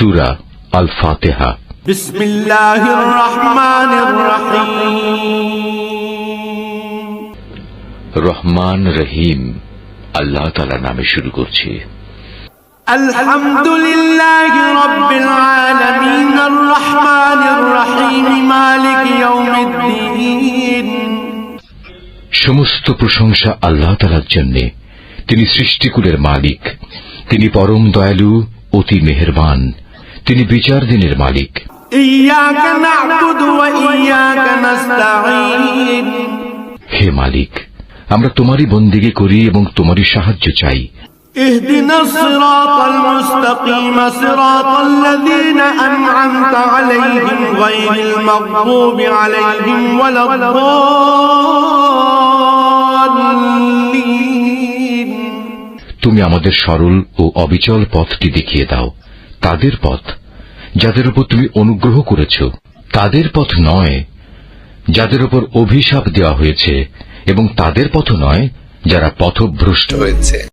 সূরা আল ফাতিহা। বিসমিল্লাহির রহমানির রহিম। রহমান রহিম আল্লাহ তাআলার নামে শুরু করছি। আলহামদুলিল্লাহি রাব্বিল আলামিন আর রহমানির রহিম মালিক ইয়াউমিদ্দিন। সমস্ত প্রশংসা আল্লাহ তাআলার জন্য। তিনি সৃষ্টিকুলের মালিক, তিনি পরম দয়ালু, অতি মেহেরবান, তিনি বিচার দিনের মালিক। ইয়াকা না'বুদু ওয়া ইয়াকা নাস্তাঈন। হে মালিক, আমরা তোমারই বন্দেগী করি এবং তোমারই সাহায্য চাই। ইহদিনাস সিরাতাল মুস্তাকিম সিরাতাল্লাযীনা আন'আমতা আলাইহিম গায়রিল মাগদুবি আলাইহিম ওয়ালাদ-দাল্লিন। তুমি আমাদের সরল ও অবিচল পথটি দেখিয়ে দাও, তাদের পথ যাদের উপর তুমি অনুগ্রহ করেছ, তাদের পথ নয় যাদের উপর অভিশাপ দেওয়া হয়েছে, এবং তাদের পথ নয় যারা পথভ্রষ্ট হয়েছে।